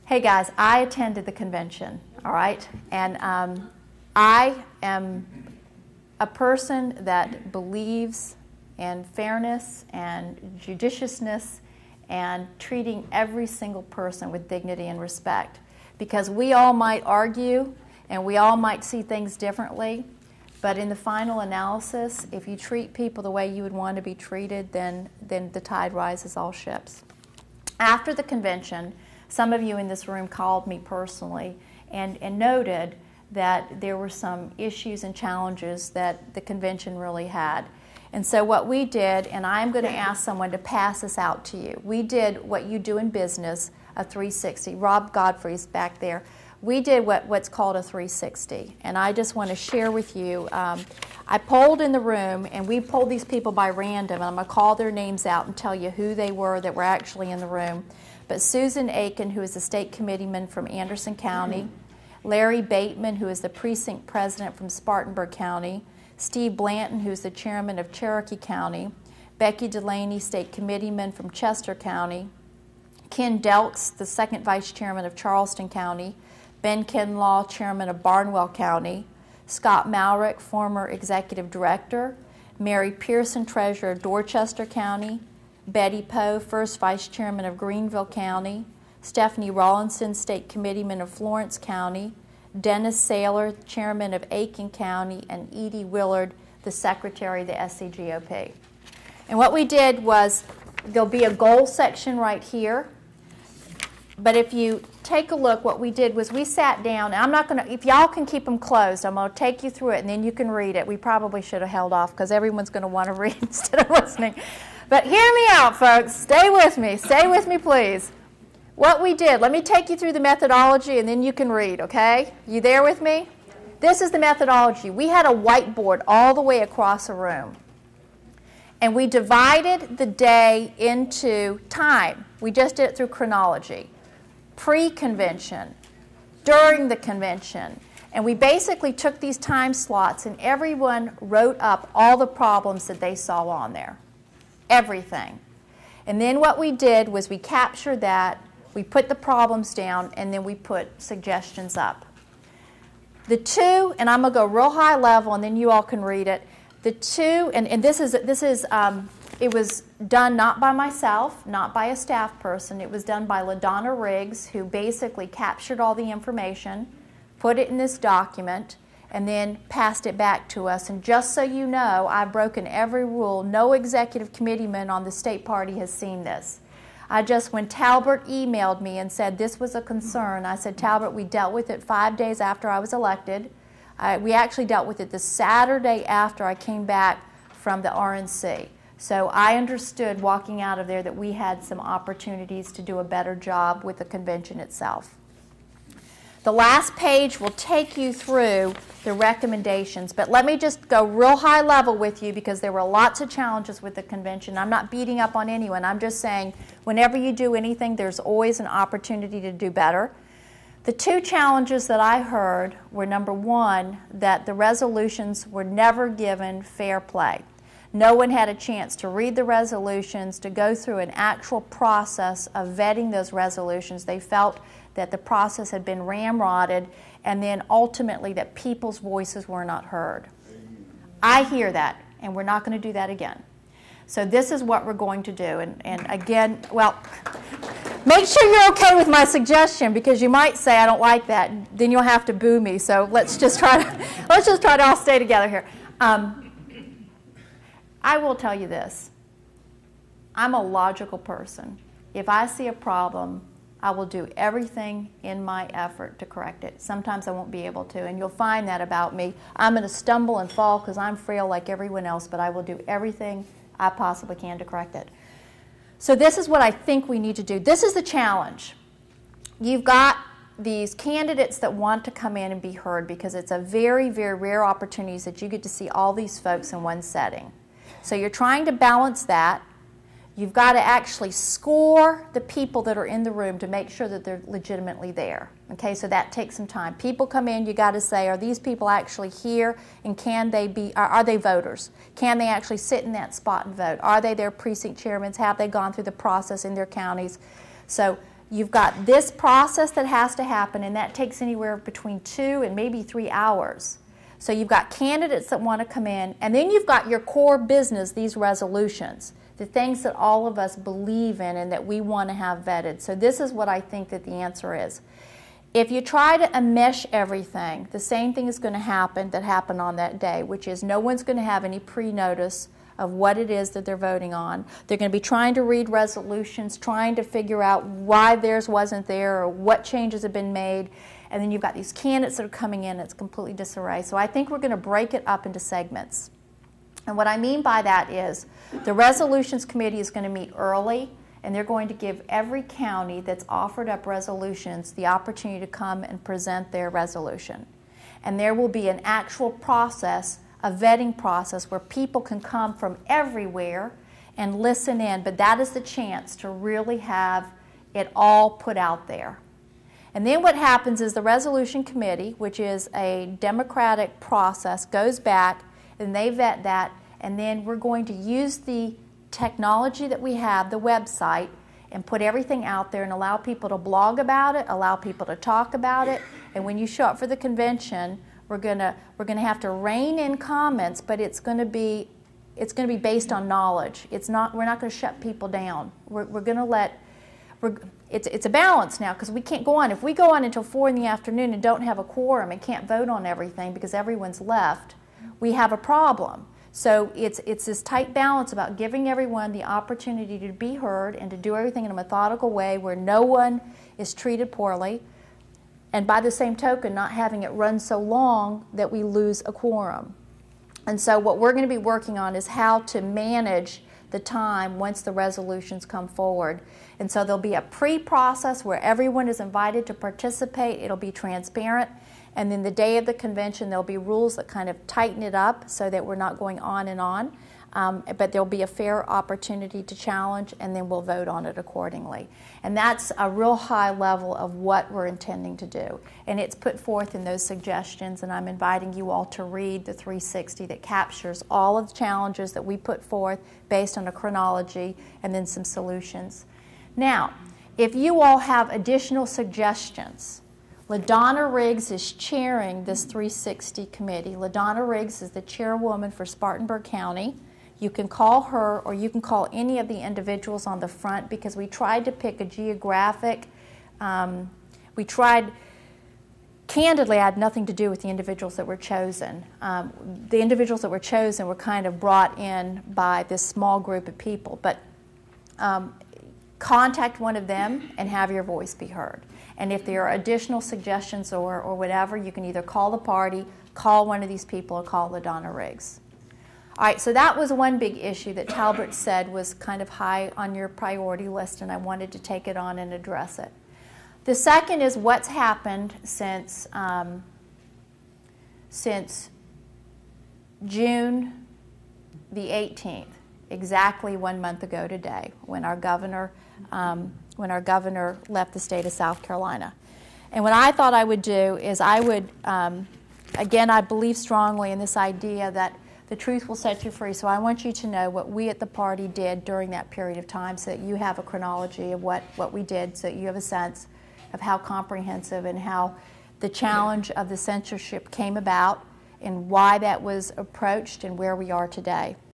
Hey guys, I attended the convention, all right? And I am a person that believes in fairness and judiciousness and treating every single person with dignity and respect. Because we all might argue and we all might see things differently, but in the final analysis, if you treat people the way you would want to be treated, then the tide rises all ships. After the convention, some of you in this room called me personally and noted that there were some issues and challenges that the convention really had. And so what we did, and I'm going to ask someone to pass this out to you, we did what you do in business, a 360. Rob Godfrey's back there. We did what's called a 360. And I just want to share with you, I polled in the room, and we polled these people by random, and I'm going to call their names out and tell you who they were that were actually in the room. But Susan Aiken, who is the state committeeman from Anderson County, Larry Bateman, who is the precinct president from Spartanburg County, Steve Blanton, who is the chairman of Cherokee County, Becky Delaney, state committeeman from Chester County, Ken Delks, the second vice chairman of Charleston County, Ben Kinlaw, chairman of Barnwell County, Scott Malrick, former executive director, Mary Pearson, treasurer of Dorchester County, Betty Poe, first vice chairman of Greenville County, Stephanie Rawlinson, state committeeman of Florence County, Dennis Saylor, chairman of Aiken County, and Edie Willard, the secretary of the SCGOP. And what we did was, there'll be a goal section right here. But if you take a look, what we did was we sat down, and I'm not going to, if y'all can keep them closed, I'm going to take you through it, and then you can read it. We probably should have held off because everyone's going to want to read instead of listening. But hear me out, folks. Stay with me, please. What we did, let me take you through the methodology, and then you can read, okay? You there with me? This is the methodology. We had a whiteboard all the way across the room. And we divided the day into time. We just did it through chronology. Pre-convention, during the convention. And we basically took these time slots, and everyone wrote up all the problems that they saw on there. Everything. And then what we did was we captured that, we put the problems down, and then we put suggestions up. The two, and I'm going to go real high level, and then you all can read it. The two, and this is it was done not by myself, not by a staff person. It was done by LaDonna Riggs, who basically captured all the information, put it in this document, and then passed it back to us. And just so you know, I've broken every rule. No executive committeeman on the state party has seen this. When Talbert emailed me and said this was a concern, I said, Talbert, we dealt with it 5 days after I was elected. We actually dealt with it the Saturday after I came back from the RNC. So I understood walking out of there that we had some opportunities to do a better job with the convention itself. The last page will take you through the recommendations, but let me just go real high level with you because there were lots of challenges with the convention. I'm not beating up on anyone. I'm just saying whenever you do anything, there's always an opportunity to do better. The two challenges that I heard were, number one, that the resolutions were never given fair play. No one had a chance to read the resolutions, to go through an actual process of vetting those resolutions. They felt that the process had been ramrodded, and then ultimately that people's voices were not heard. I hear that, and we're not going to do that again. So this is what we're going to do. And again, well, make sure you're okay with my suggestion, because you might say I don't like that, then you'll have to boo me. So let's just try to all stay together here. I will tell you this. I'm a logical person. If I see a problem, I will do everything in my effort to correct it. Sometimes I won't be able to, and you'll find that about me. I'm going to stumble and fall because I'm frail like everyone else, but I will do everything I possibly can to correct it. So this is what I think we need to do. This is the challenge. You've got these candidates that want to come in and be heard, because it's a very, very rare opportunity that you get to see all these folks in one setting. So you're trying to balance that. You've got to actually score the people that are in the room to make sure that they're legitimately there. Okay, so that takes some time. People come in, you got to say, are these people actually here, and can they be, are they voters? Can they actually sit in that spot and vote? Are they their precinct chairmen? Have they gone through the process in their counties? So you've got this process that has to happen, and that takes anywhere between 2 and maybe 3 hours. So you've got candidates that want to come in, and then you've got your core business, these resolutions, the things that all of us believe in and that we want to have vetted. So this is what I think that the answer is. If you try to enmesh everything, the same thing is going to happen that happened on that day, which is no one's going to have any pre-notice of what it is that they're voting on. They're going to be trying to read resolutions, trying to figure out why theirs wasn't there or what changes have been made. And then you've got these candidates that are coming in, it's completely disarray. So I think we're going to break it up into segments. And what I mean by that is the Resolutions Committee is going to meet early, and they're going to give every county that's offered up resolutions the opportunity to come and present their resolution. And there will be an actual process, a vetting process, where people can come from everywhere and listen in, but that is the chance to really have it all put out there. And then what happens is the Resolution Committee, which is a democratic process, goes back and they vet that, and then we're going to use the technology that we have, the website, and put everything out there and allow people to blog about it, allow people to talk about it. And when you show up for the convention, we're gonna have to rein in comments, but it's going to be based on knowledge. We're not going to shut people down. It's a balance now, because we can't go on. If we go on until 4 in the afternoon and don't have a quorum and can't vote on everything because everyone's left, we have a problem. So it's this tight balance about giving everyone the opportunity to be heard and to do everything in a methodical way where no one is treated poorly, and by the same token, not having it run so long that we lose a quorum. And so what we're going to be working on is how to manage the time once the resolutions come forward. And so there'll be a pre-process where everyone is invited to participate. It'll be transparent. And then the day of the convention, there'll be rules that kind of tighten it up so that we're not going on and on. But there'll be a fair opportunity to challenge, and then we'll vote on it accordingly. And that's a real high level of what we're intending to do. And it's put forth in those suggestions, and I'm inviting you all to read the 360 that captures all of the challenges that we put forth based on a chronology and then some solutions. Now, if you all have additional suggestions, LaDonna Riggs is chairing this 360 committee. LaDonna Riggs is the chairwoman for Spartanburg County. You can call her, or you can call any of the individuals on the front, because we tried to pick a geographic, candidly, I had nothing to do with the individuals that were chosen. The individuals that were chosen were kind of brought in by this small group of people. But contact one of them and have your voice be heard. And if there are additional suggestions or whatever, you can either call the party, call one of these people, or call LaDonna Riggs. All right, so that was one big issue that Talbert said was kind of high on your priority list, and I wanted to take it on and address it. The second is what's happened since June the 18th, exactly 1 month ago today, when our governor left the state of South Carolina. And what I thought I would do is I would, again, I believe strongly in this idea that the truth will set you free. So I want you to know what we at the party did during that period of time, so that you have a chronology of what we did, so that you have a sense of how comprehensive and how the challenge of the censorship came about and why that was approached and where we are today.